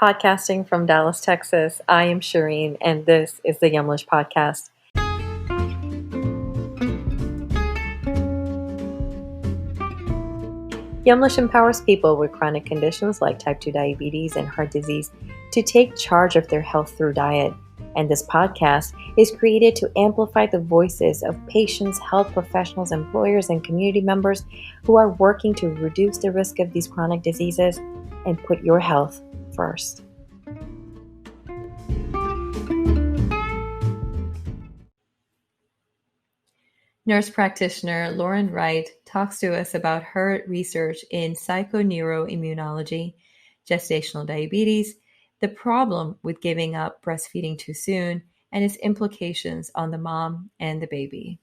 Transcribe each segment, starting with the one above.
Podcasting from Dallas, Texas, I am Shireen, and this is the Yumlish podcast. Yumlish empowers people with chronic conditions like type 2 diabetes and heart disease to take charge of their health through diet. And this podcast is created to amplify the voices of patients, health professionals, employers, and community members who are working to reduce the risk of these chronic diseases and put your health first. Nurse Practitioner Lauren Wright talks to us about her research in psychoneuroimmunology, gestational diabetes, the problem with giving up breastfeeding too soon, and its implications on the mom and the baby.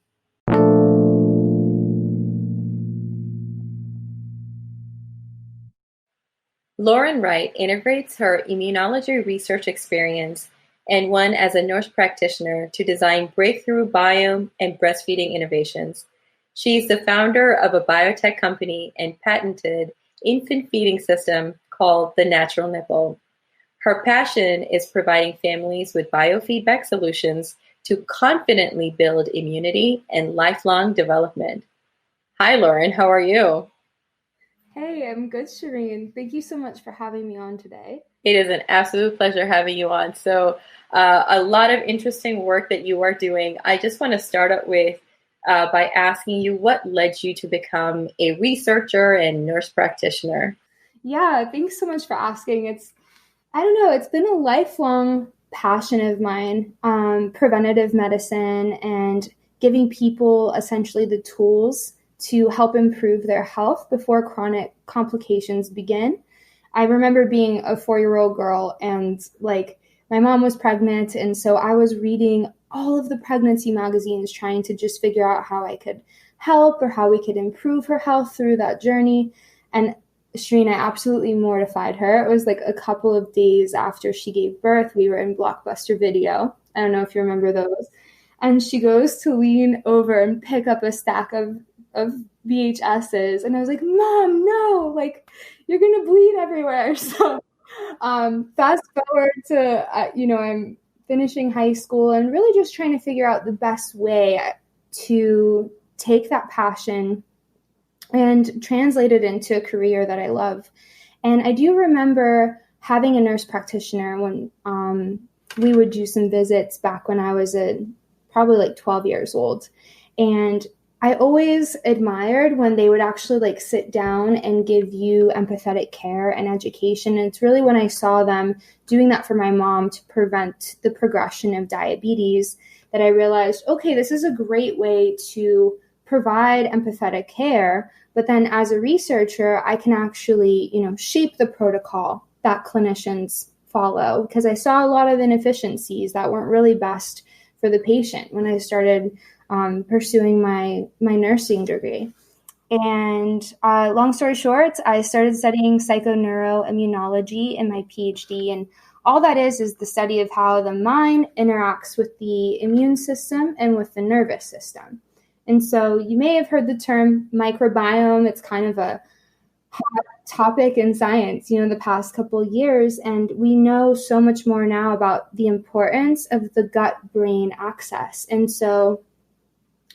Lauren Wright integrates her immunology research experience and one as a nurse practitioner to design breakthrough biome and breastfeeding innovations. She's the founder of a biotech company and patented infant feeding system called the Natural Nipple. Her passion is providing families with biofeedback solutions to confidently build immunity and lifelong development. Hi, Lauren. How are you? Hey, I'm good, Shireen. Thank you so much for having me on today. It is an absolute pleasure having you on. So a lot of interesting work that you are doing. I just want to start out with by asking you what led you to become a researcher and nurse practitioner? Yeah, thanks so much for asking. It's been a lifelong passion of mine, preventative medicine and giving people essentially the tools to help improve their health before chronic complications begin. I remember being a 4-year-old girl and my mom was pregnant. And so I was reading all of the pregnancy magazines, trying to just figure out how I could help or how we could improve her health through that journey. And Shireen, I absolutely mortified her. It was like a couple of days after she gave birth. We were in Blockbuster Video. I don't know if you remember those. And she goes to lean over and pick up a stack of VHSs. And I was like, Mom, no, you're going to bleed everywhere. So fast forward to, I'm finishing high school and really just trying to figure out the best way to take that passion and translate it into a career that I love. And I do remember having a nurse practitioner when we would do some visits back when I was probably 12 years old. And I always admired when they would actually sit down and give you empathetic care and education. And it's really when I saw them doing that for my mom to prevent the progression of diabetes that I realized, okay, this is a great way to provide empathetic care. But then as a researcher, I can actually, shape the protocol that clinicians follow, because I saw a lot of inefficiencies that weren't really best for the patient when I started pursuing my nursing degree. And long story short, I started studying psychoneuroimmunology in my PhD. And all that is the study of how the mind interacts with the immune system and with the nervous system. And so you may have heard the term microbiome. It's kind of a hot topic in science, the past couple of years. And we know so much more now about the importance of the gut-brain axis.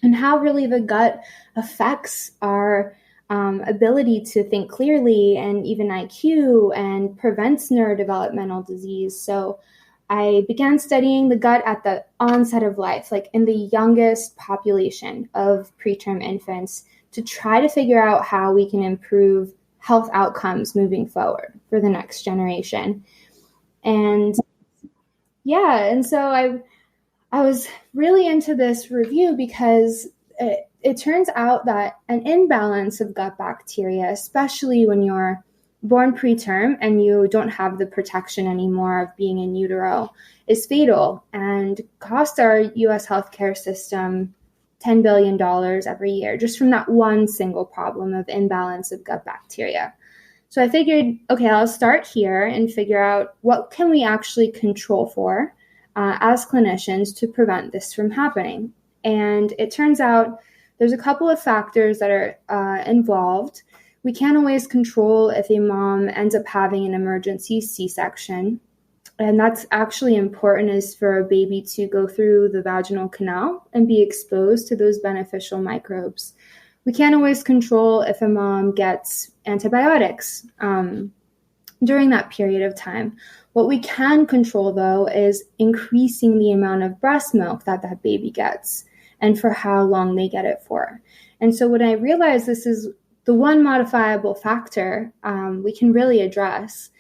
And how really the gut affects our ability to think clearly and even IQ and prevents neurodevelopmental disease. So I began studying the gut at the onset of life, in the youngest population of preterm infants, to try to figure out how we can improve health outcomes moving forward for the next generation. And so I was really into this review because it turns out that an imbalance of gut bacteria, especially when you're born preterm and you don't have the protection anymore of being in utero, is fatal and costs our U.S. healthcare system $10 billion every year just from that one single problem of imbalance of gut bacteria. So I figured, okay, I'll start here and figure out what can we actually control for as clinicians to prevent this from happening. And it turns out there's a couple of factors that are involved. We can't always control if a mom ends up having an emergency C-section. And that's actually important, is for a baby to go through the vaginal canal and be exposed to those beneficial microbes. We can't always control if a mom gets antibiotics during that period of time. What we can control, though, is increasing the amount of breast milk that that baby gets and for how long they get it for. And so when I realized this is the one modifiable factor we can really address,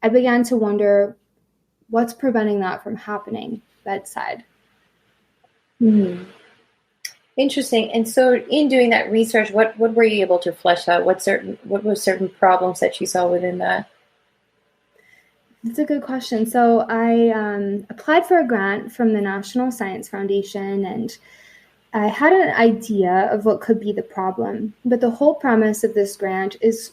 I began to wonder, what's preventing that from happening bedside? Interesting. And so in doing that research, what were you able to flesh out? What were certain problems that you saw within that? That's a good question. So I applied for a grant from the National Science Foundation, and I had an idea of what could be the problem. But the whole premise of this grant is,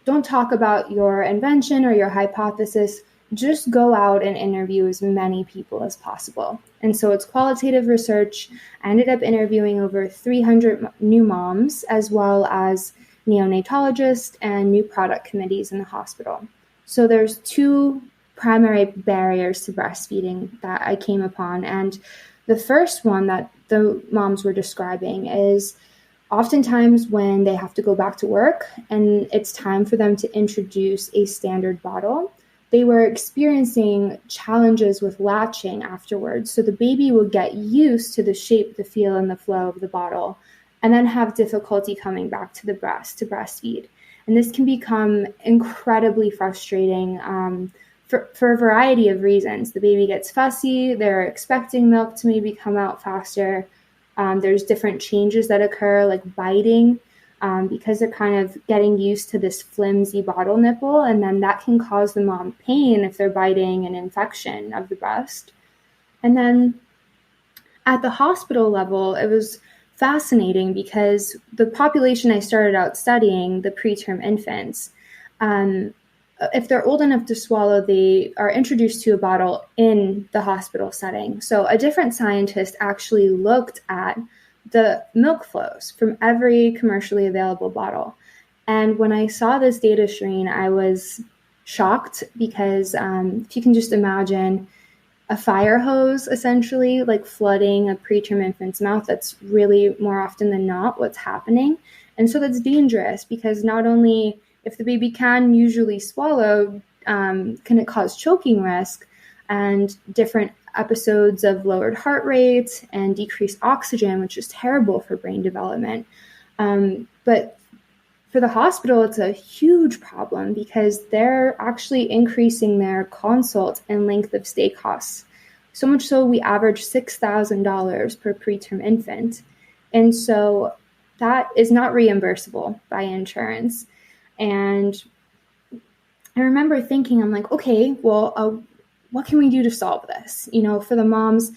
don't talk about your invention or your hypothesis. Just go out and interview as many people as possible. And so it's qualitative research. I ended up interviewing over 300 new moms, as well as neonatologists and new product committees in the hospital. So there's two primary barriers to breastfeeding that I came upon. And the first one that the moms were describing is oftentimes when they have to go back to work and it's time for them to introduce a standard bottle, they were experiencing challenges with latching afterwards. So the baby would get used to the shape, the feel, and the flow of the bottle, and then have difficulty coming back to the breast to breastfeed. And this can become incredibly frustrating for a variety of reasons. The baby gets fussy, they're expecting milk to maybe come out faster. There's different changes that occur, like biting, because they're kind of getting used to this flimsy bottle nipple, and then that can cause the mom pain if they're biting an infection of the breast. And then at the hospital level, it was fascinating because the population I started out studying, the preterm infants, if they're old enough to swallow, they are introduced to a bottle in the hospital setting. So a different scientist actually looked at the milk flows from every commercially available bottle. And when I saw this data stream, I was shocked because if you can just imagine a fire hose, essentially, like flooding a preterm infant's mouth, that's really more often than not what's happening. And so that's dangerous because not only if the baby can usually swallow, can it cause choking risk and different episodes of lowered heart rate and decreased oxygen, which is terrible for brain development. But for the hospital, it's a huge problem because they're actually increasing their consult and length of stay costs. So much so we average $6,000 per preterm infant. And so that is not reimbursable by insurance. And I remember thinking, I'm like, okay, well, what can we do to solve this? You know, for the moms,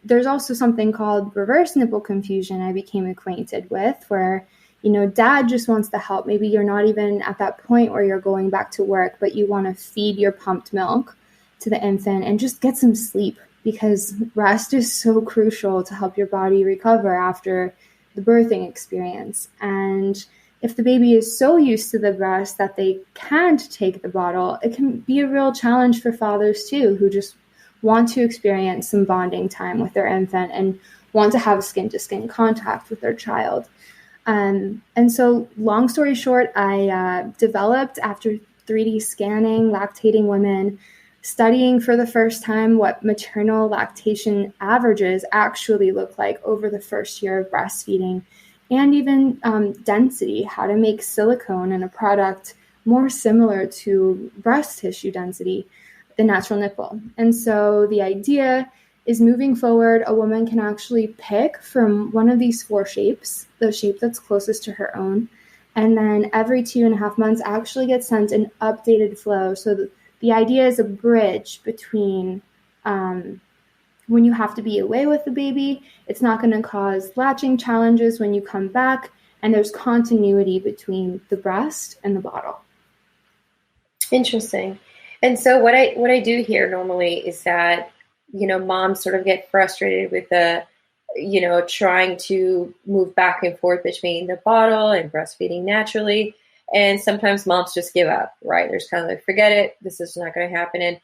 there's also something called reverse nipple confusion I became acquainted with, where, you know, dad just wants to help. Maybe you're not even at that point where you're going back to work, but you want to feed your pumped milk to the infant and just get some sleep, because rest is so crucial to help your body recover after the birthing experience. And if the baby is so used to the breast that they can't take the bottle, it can be a real challenge for fathers too, who just want to experience some bonding time with their infant and want to have skin-to-skin contact with their child. And so long story short, I developed, after 3D scanning lactating women, studying for the first time what maternal lactation averages actually look like over the first year of breastfeeding, and even density, how to make silicone in a product more similar to breast tissue density, the natural nipple. And so the idea is, moving forward, a woman can actually pick from one of these 4 shapes, the shape that's closest to her own, and then every 2.5 months actually get sent an updated flow. So the idea is a bridge between when you have to be away with the baby, it's not going to cause latching challenges when you come back, and there's continuity between the breast and the bottle. Interesting. And so what I do hear normally is that, you know, moms sort of get frustrated with you know, trying to move back and forth between the bottle and breastfeeding naturally. And sometimes moms just give up, right? They're just kind of like, forget it. This is not going to happen. And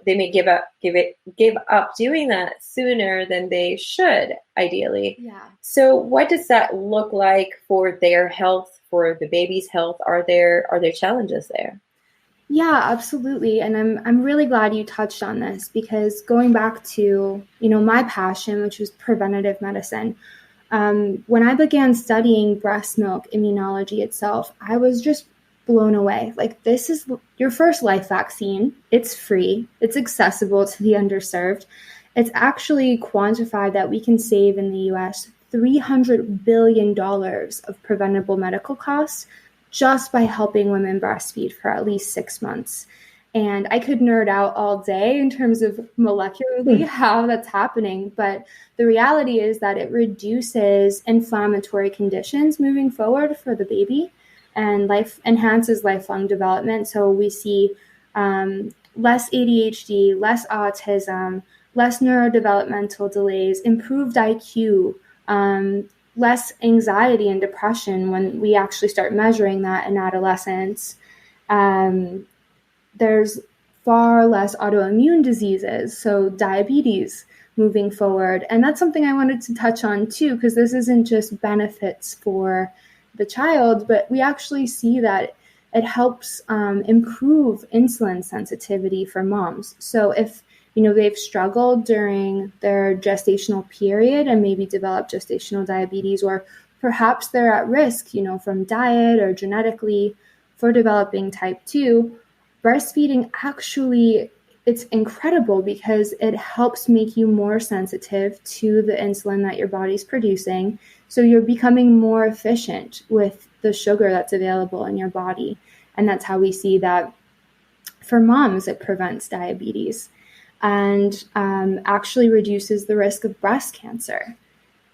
they may give up doing that sooner than they should, ideally. Yeah. So what does that look like for their health, for the baby's health? Are there challenges there? Yeah, absolutely. And I'm really glad you touched on this, because going back to, my passion, which was preventative medicine, when I began studying breast milk immunology itself, I was just blown away. Like, this is your first life vaccine. It's free. It's accessible to the underserved. It's actually quantified that we can save in the US $300 billion of preventable medical costs just by helping women breastfeed for at least 6 months. And I could nerd out all day in terms of molecularly how that's happening. But the reality is that it reduces inflammatory conditions moving forward for the baby and enhances lifelong development. So we see less ADHD, less autism, less neurodevelopmental delays, improved IQ, less anxiety and depression when we actually start measuring that in adolescence. There's far less autoimmune diseases, so diabetes moving forward. And that's something I wanted to touch on too, because this isn't just benefits for the child, but we actually see that it helps improve insulin sensitivity for moms. So if they've struggled during their gestational period and maybe developed gestational diabetes, or perhaps they're at risk, from diet or genetically for developing type 2, breastfeeding actually, it's incredible because it helps make you more sensitive to the insulin that your body's producing. So you're becoming more efficient with the sugar that's available in your body. And that's how we see that for moms, it prevents diabetes and actually reduces the risk of breast cancer.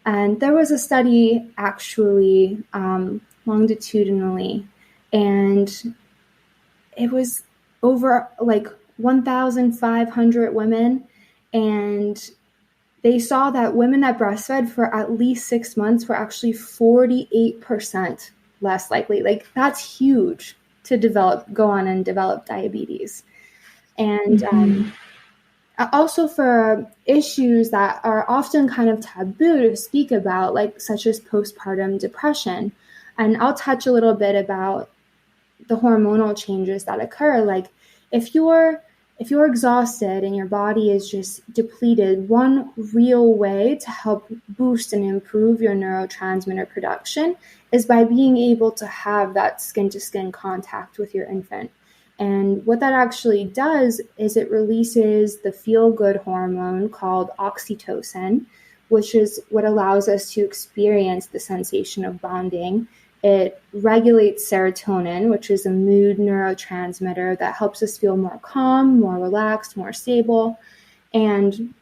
And there was a study actually longitudinally, and it was over like 1,500 women, and they saw that women that breastfed for at least 6 months were actually 48% less likely. Like, that's huge to go on and develop diabetes. And also for issues that are often kind of taboo to speak about, like such as postpartum depression. And I'll touch a little bit about the hormonal changes that occur. Like, if you're exhausted and your body is just depleted, one real way to help boost and improve your neurotransmitter production is by being able to have that skin-to-skin contact with your infant. And what that actually does is it releases the feel-good hormone called oxytocin, which is what allows us to experience the sensation of bonding. It regulates serotonin, which is a mood neurotransmitter that helps us feel more calm, more relaxed, more stable. And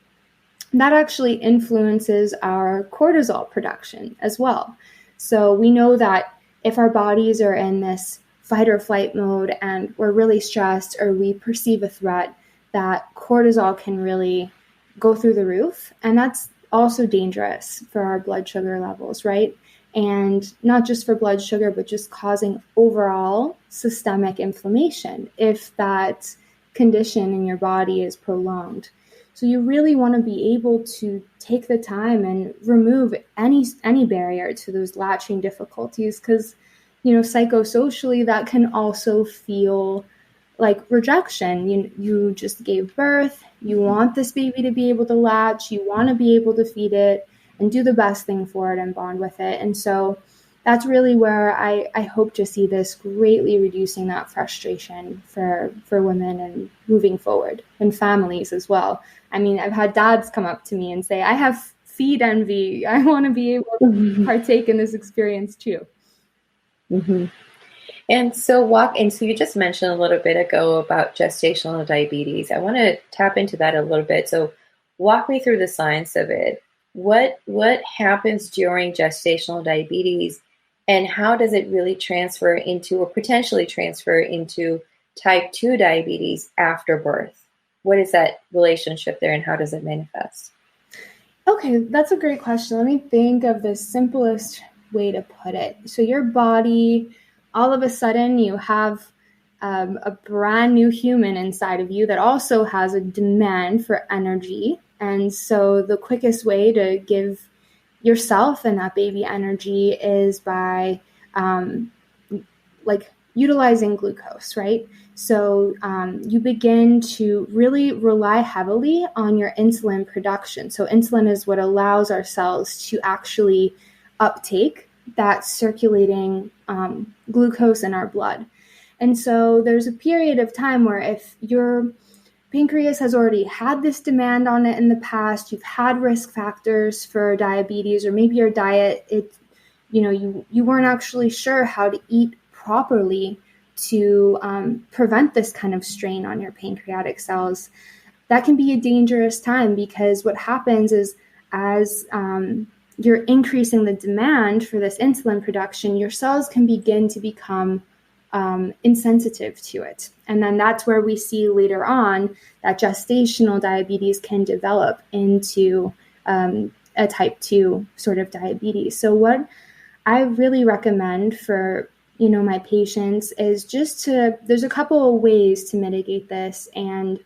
that actually influences our cortisol production as well. So we know that if our bodies are in this fight or flight mode and we're really stressed or we perceive a threat, that cortisol can really go through the roof. And that's also dangerous for our blood sugar levels, right? And not just for blood sugar, but just causing overall systemic inflammation if that condition in your body is prolonged. So you really want to be able to take the time and remove any barrier to those latching difficulties, because psychosocially, that can also feel like rejection. You just gave birth. You want this baby to be able to latch. You want to be able to feed it and do the best thing for it and bond with it. And so that's really where I hope to see this greatly reducing that frustration for women and moving forward, and families as well. I mean, I've had dads come up to me and say, I have feed envy. I want to be able to partake in this experience too. Mm-hmm. And so you just mentioned a little bit ago about gestational diabetes. I want to tap into that a little bit. So walk me through the science of it. What happens during gestational diabetes, and how does it really transfer into, or potentially transfer into, type 2 diabetes after birth? What is that relationship there, and how does it manifest? Okay, that's a great question. Let me think of the simplest way to put it. So your body all of a sudden you have a brand new human inside of you that also has a demand for energy. And so the quickest way to give yourself and that baby energy is by utilizing glucose, right? So you begin to really rely heavily on your insulin production. So insulin is what allows our cells to actually uptake that circulating glucose in our blood. And so there's a period of time where if your pancreas has already had this demand on it in the past, you've had risk factors for diabetes, or maybe your diet, you weren't actually sure how to eat properly to prevent this kind of strain on your pancreatic cells, that can be a dangerous time, because what happens is as you're increasing the demand for this insulin production, your cells can begin to become insensitive to it. And then that's where we see later on that gestational diabetes can develop into a type 2 sort of diabetes. So what I really recommend for my patients is there's a couple of ways to mitigate this. And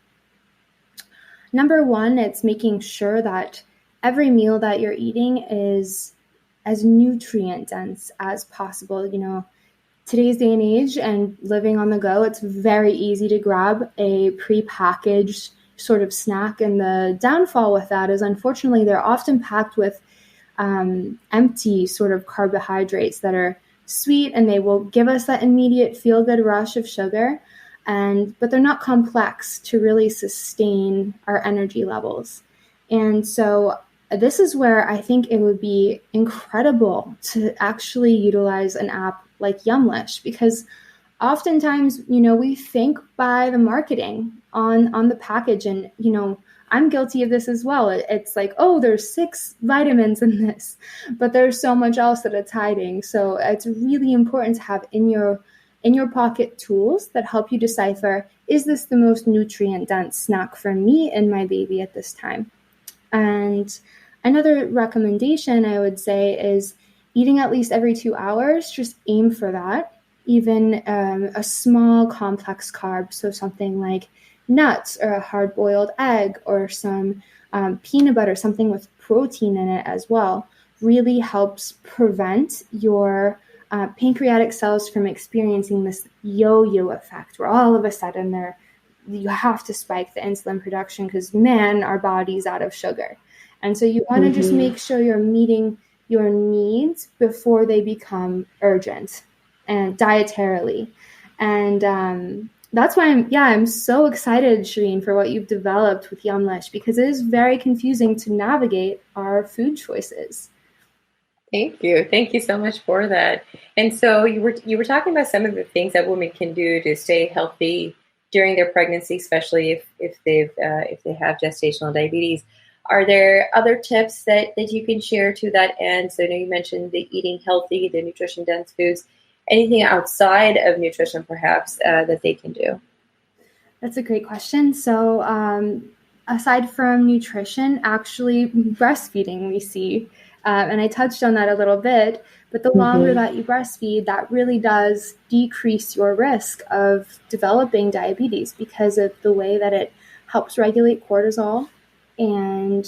number one, it's making sure that every meal that you're eating is as nutrient dense as possible. Today's day and age and living on the go, it's very easy to grab a prepackaged sort of snack. And the downfall with that is, unfortunately, they're often packed with empty sort of carbohydrates that are sweet, and they will give us that immediate feel-good rush of sugar, but they're not complex to really sustain our energy levels. And so this is where I think it would be incredible to actually utilize an app like Yumlish, because oftentimes, we think by the marketing on the package, and, I'm guilty of this as well. It's like, oh, there's 6 vitamins in this, but there's so much else that it's hiding. So it's really important to have in your pocket tools that help you decipher, is this the most nutrient dense snack for me and my baby at this time? And another recommendation I would say is eating at least every 2 hours. Just aim for that. Even a small complex carb, so something like nuts or a hard-boiled egg or some peanut butter, something with protein in it as well, really helps prevent your pancreatic cells from experiencing this yo-yo effect where all of a sudden you have to spike the insulin production because, man, our body's out of sugar. And so you want to just make sure you're meeting your needs before they become urgent and dietarily. And that's why I'm so excited, Shireen, for what you've developed with Yumlish, because it is very confusing to navigate our food choices. Thank you. Thank you so much for that. And so you were talking about some of the things that women can do to stay healthy during their pregnancy, especially if they have gestational diabetes. Are there other tips that you can share to that end? So I know you mentioned the eating healthy, the nutrition dense foods. Anything outside of nutrition, perhaps, that they can do? That's a great question. So aside from nutrition, actually breastfeeding we see, and I touched on that a little bit, but the longer that you breastfeed, that really does decrease your risk of developing diabetes because of the way that it helps regulate cortisol. And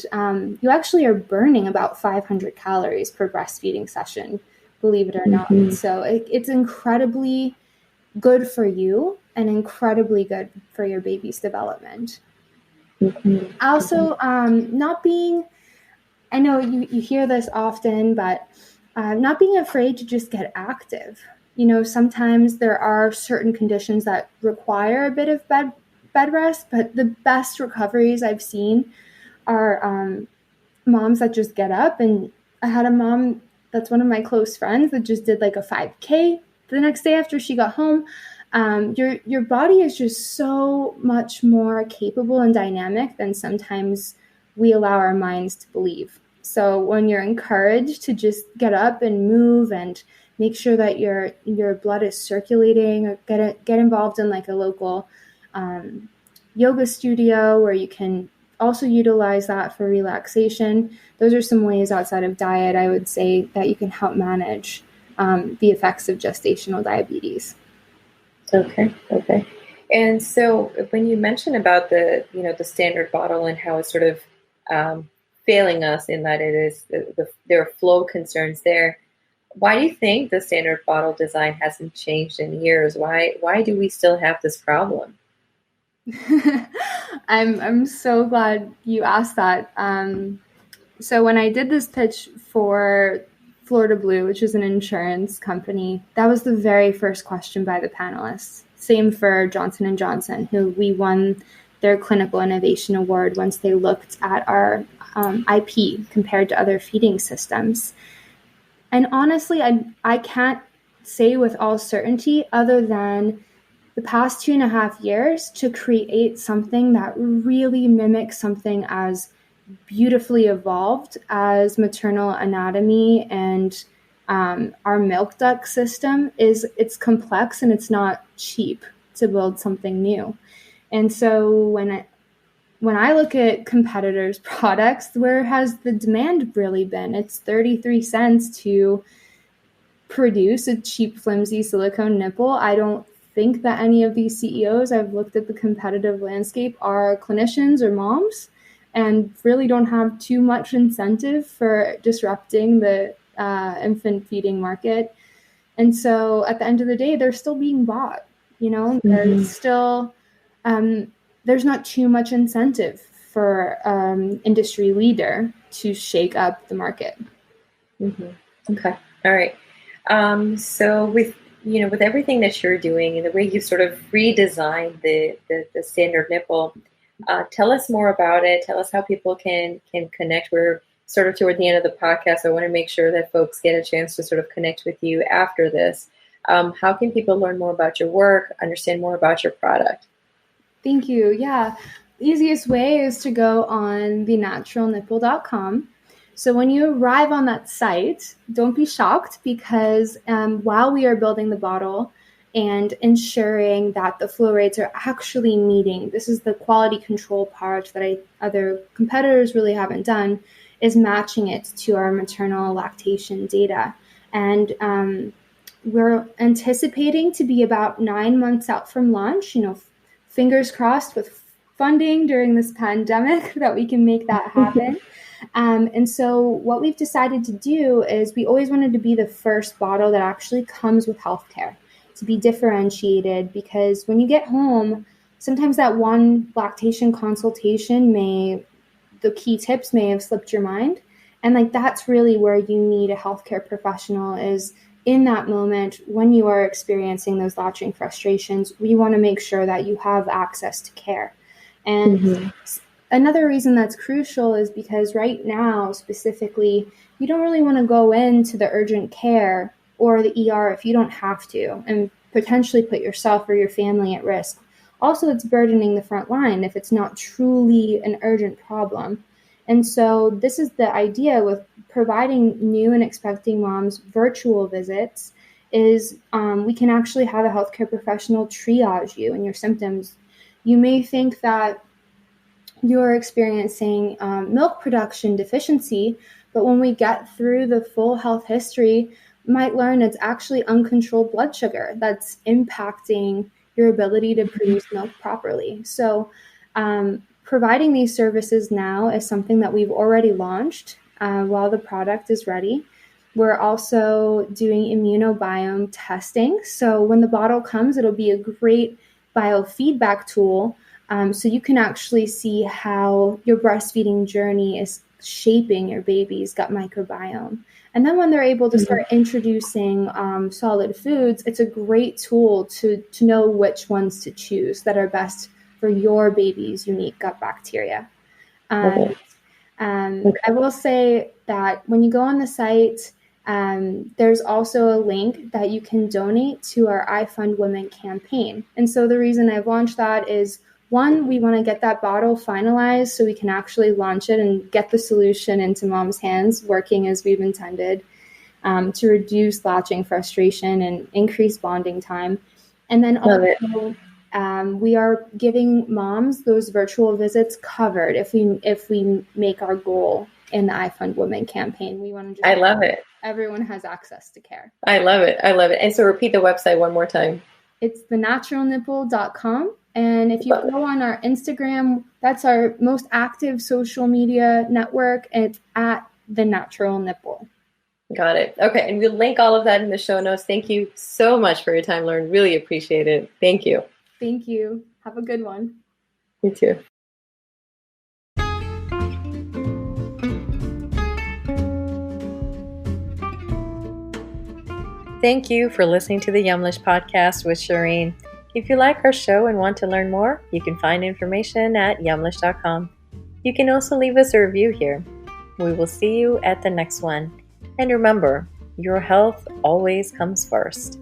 you actually are burning about 500 calories per breastfeeding session, believe it or not. So it's incredibly good for you and incredibly good for your baby's development. Also, I know you hear this often, but not being afraid to just get active. Sometimes there are certain conditions that require a bit of bed rest, but the best recoveries I've seen are moms that just get up. And I had a mom that's one of my close friends that just did like a 5K the next day after she got home. Your body is just so much more capable and dynamic than sometimes we allow our minds to believe. So when you're encouraged to just get up and move and make sure that your blood is circulating, or get involved in like a local yoga studio where you can also utilize that for relaxation. Those are some ways outside of diet, I would say, that you can help manage the effects of gestational diabetes. Okay. And so when you mentioned about the standard bottle and how it's sort of failing us in that it is there are flow concerns there, why do you think the standard bottle design hasn't changed in years? Why do we still have this problem? I'm so glad you asked that. So when I did this pitch for Florida Blue, which is an insurance company, that was the very first question by the panelists. Same for Johnson & Johnson, who we won their Clinical Innovation Award once they looked at our IP compared to other feeding systems. And honestly, I can't say with all certainty other than the past 2.5 years to create something that really mimics something as beautifully evolved as maternal anatomy and our milk duct system it's complex and it's not cheap to build something new. And so when I look at competitors' products, where has the demand really been? It's 33 cents to produce a cheap, flimsy silicone nipple. I don't think that any of these CEOs, I've looked at the competitive landscape, are clinicians or moms and really don't have too much incentive for disrupting the infant feeding market. And so at the end of the day, they're still being bought. There's still, there's not too much incentive for industry leader to shake up the market. Okay. All right. So with everything that you're doing and the way you sort of redesigned the standard nipple, tell us more about it. Tell us how people can connect. We're sort of toward the end of the podcast. I want to make sure that folks get a chance to sort of connect with you after this. How can people learn more about your work, understand more about your product? Thank you. Yeah. The easiest way is to go on thenaturalnipple.com. So when you arrive on that site, don't be shocked because while we are building the bottle and ensuring that the flow rates are actually meeting, this is the quality control part that other competitors really haven't done, is matching it to our maternal lactation data. And we're anticipating to be about 9 months out from launch, fingers crossed with funding during this pandemic that we can make that happen. And so what we've decided to do is we always wanted to be the first bottle that actually comes with healthcare, to be differentiated, because when you get home, sometimes that one lactation consultation the key tips may have slipped your mind. And that's really where you need a healthcare professional, is in that moment when you are experiencing those latching frustrations. We want to make sure that you have access to care. And another reason that's crucial is because right now, specifically, you don't really want to go into the urgent care or the ER if you don't have to, and potentially put yourself or your family at risk. Also, it's burdening the front line if it's not truly an urgent problem. And so this is the idea with providing new and expecting moms virtual visits, is we can actually have a healthcare professional triage you and your symptoms. You may think that you're experiencing milk production deficiency, but when we get through the full health history, you might learn it's actually uncontrolled blood sugar that's impacting your ability to produce milk properly. So providing these services now is something that we've already launched while the product is ready. We're also doing immunobiome testing. So when the bottle comes, it'll be a great biofeedback tool, so you can actually see how your breastfeeding journey is shaping your baby's gut microbiome. And then when they're able to start introducing solid foods, it's a great tool to know which ones to choose that are best for your baby's unique gut bacteria. I will say that when you go on the site, there's also a link that you can donate to our I Fund Women campaign. And so the reason I've launched that is, one, we want to get that bottle finalized so we can actually launch it and get the solution into mom's hands working as we've intended, to reduce latching frustration and increase bonding time. And then also, we are giving moms those virtual visits covered if we make our goal in the I Fund Women campaign. We want to I love it. everyone has access to care. I love it. I love it. And so repeat the website one more time. It's thenaturalnipple.com. And if you go on our Instagram, that's our most active social media network. And it's at The Natural Nipple. Got it. Okay. And we'll link all of that in the show notes. Thank you so much for your time, Lauren. Really appreciate it. Thank you. Thank you. Have a good one. You too. Thank you for listening to the Yumlish podcast with Shireen. If you like our show and want to learn more, you can find information at yumlish.com. You can also leave us a review here. We will see you at the next one. And remember, your health always comes first.